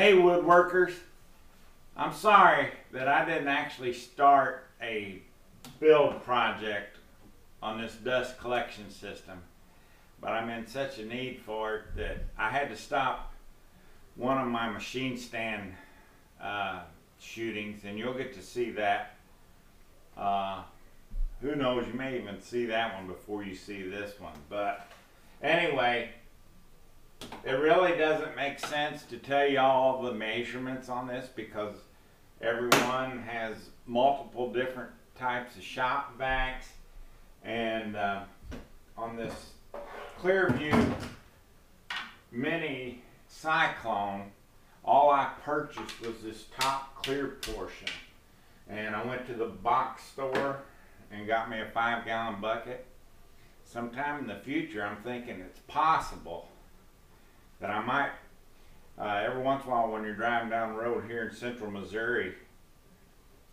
Hey woodworkers, I'm sorry that I didn't actually start a build project on this dust collection system, but I'm in such a need for it that I had to stop one of my machine stand shootings, and you'll get to see that. Who knows, you may even see that one before you see this one. But anyway, it really doesn't make sense to tell you all the measurements on this because everyone has multiple different types of shop vacs. And on this Clear Vue Mini Cyclone, all I purchased was this top clear portion. And I went to the box store and got me a 5-gallon bucket. Sometime in the future, I'm thinking it's possible that I might, every once in a while when you're driving down the road here in central Missouri,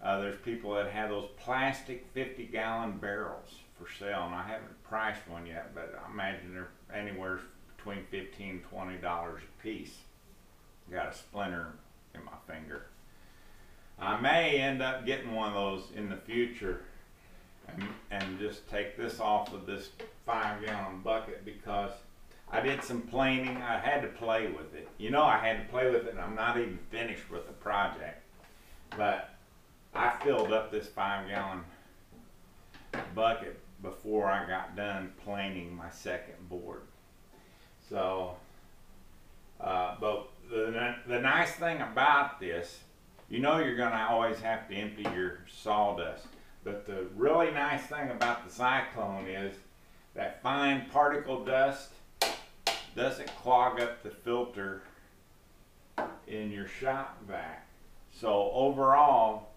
there's people that have those plastic 50-gallon barrels for sale, and I haven't priced one yet, but I imagine they're anywhere between $15 and $20 a piece. Got a splinter in my finger. I may end up getting one of those in the future and just take this off of this 5-gallon bucket because I did some planing. I had to play with it. You know, I had to play with it, and I'm not even finished with the project. But I filled up this 5-gallon bucket before I got done planing my second board. So, but the nice thing about this, you know you're going to always have to empty your sawdust. But the really nice thing about the Cyclone is that fine particle dust doesn't clog up the filter in your shop vac. So overall,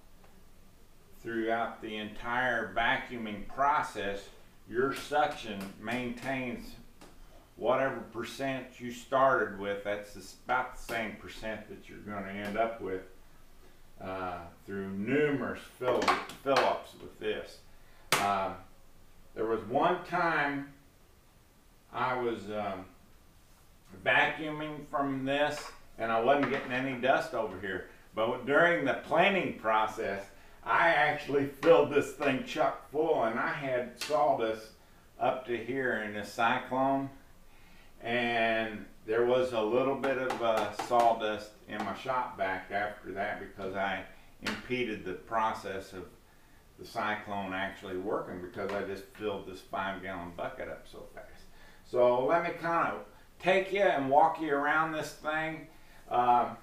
throughout the entire vacuuming process, your suction maintains whatever percent you started with. That's about the same percent that you're going to end up with through numerous fill-ups with this. There was one time I was vacuuming from this and I wasn't getting any dust over here, but during the planing process I actually filled this thing chock full, and I had sawdust up to here in this Cyclone, and there was a little bit of sawdust in my shop vac after that because I impeded the process of the Cyclone actually working because I just filled this 5-gallon bucket up so fast. So let me kind of take you and walk you around this thing. About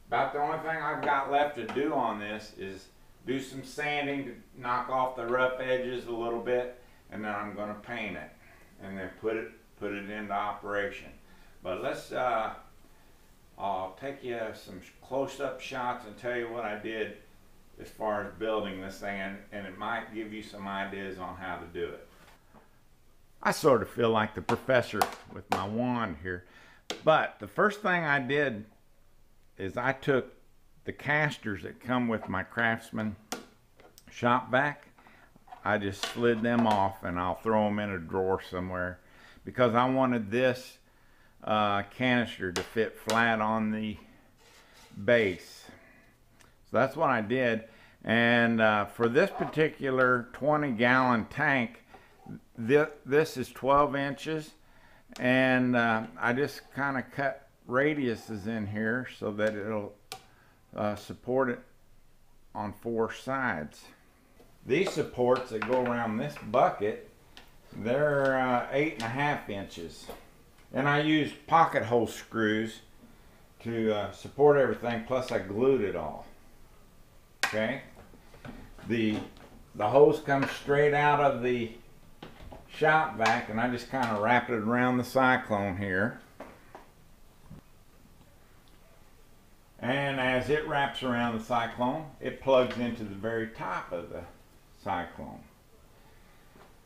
the only thing I've got left to do on this is do some sanding to knock off the rough edges a little bit, and then I'm going to paint it and then put it into operation. But let's I'll take you some close-up shots and tell you what I did as far as building this thing, and it might give you some ideas on how to do it. I sort of feel like the professor with my wand here, but the first thing I did is I took the casters that come with my Craftsman shop vac. I just slid them off, and I'll throw them in a drawer somewhere because I wanted this canister to fit flat on the base. So that's what I did. And for this particular 20-gallon tank, this is 12 inches, and I just kind of cut radiuses in here so that it'll support it on 4 sides. These supports that go around this bucket, they're 8.5 inches, and I used pocket hole screws to support everything, plus I glued it all. Okay, the hose comes straight out of the shop vac, and I just kind of wrap it around the Cyclone here. And as it wraps around the Cyclone, it plugs into the very top of the Cyclone.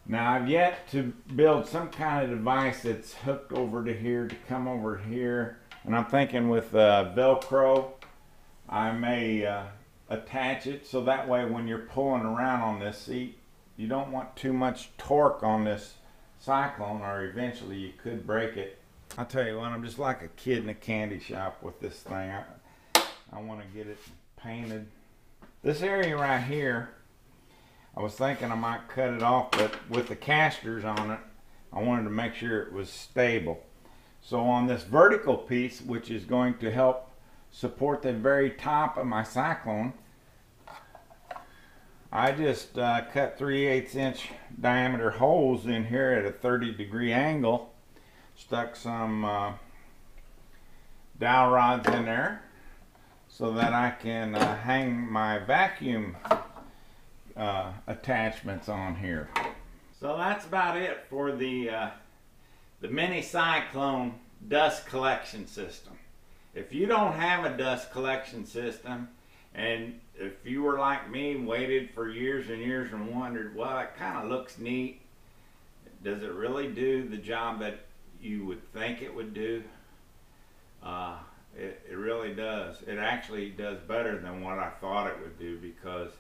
Now I've yet to build some kind of device that's hooked over to here to come over here, and I'm thinking with Velcro I may attach it so that way when you're pulling around on this seat, you don't want too much torque on this Cyclone, or eventually you could break it I'll tell you what, I'm just like a kid in a candy shop with this thing. I want to get it painted. This area right here, I was thinking I might cut it off, but with the casters on it, I wanted to make sure it was stable. So on this vertical piece, which is going to help support the very top of my Cyclone, I just cut 3/8 inch diameter holes in here at a 30-degree angle, stuck some dowel rods in there so that I can hang my vacuum attachments on here. So that's about it for the Mini Cyclone dust collection system. If you don't have a dust collection system, and if you were like me, waited for years and years and wondered, well, it kind of looks neat, does it really do the job that you would think it would do? It really does. It actually does better than what I thought it would do, because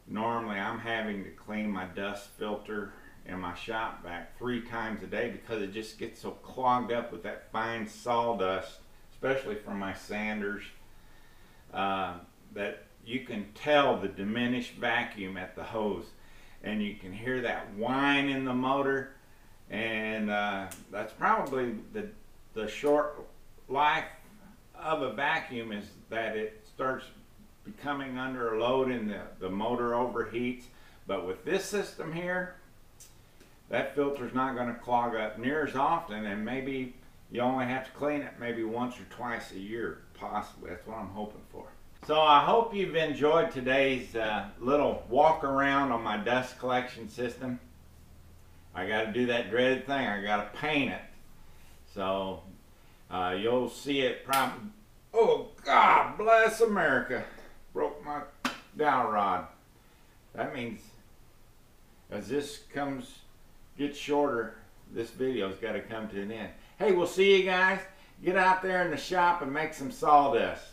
normally I'm having to clean my dust filter in my shop vac 3 times a day because it just gets so clogged up with that fine sawdust, especially from my sanders, that you can tell the diminished vacuum at the hose, and you can hear that whine in the motor, and that's probably the short life of a vacuum, is that it starts becoming under a load and the motor overheats. But with this system here, that filter's not going to clog up near as often, and maybe you only have to clean it maybe once or twice a year, possibly. That's what I'm hoping for. So I hope you've enjoyed today's little walk around on my dust collection system. I got to do that dreaded thing. I got to paint it. So you'll see it probably. Oh, God bless America. Broke my dowel rod. That means as this gets shorter, this video's got to come to an end. Hey, we'll see you guys. Get out there in the shop and make some sawdust.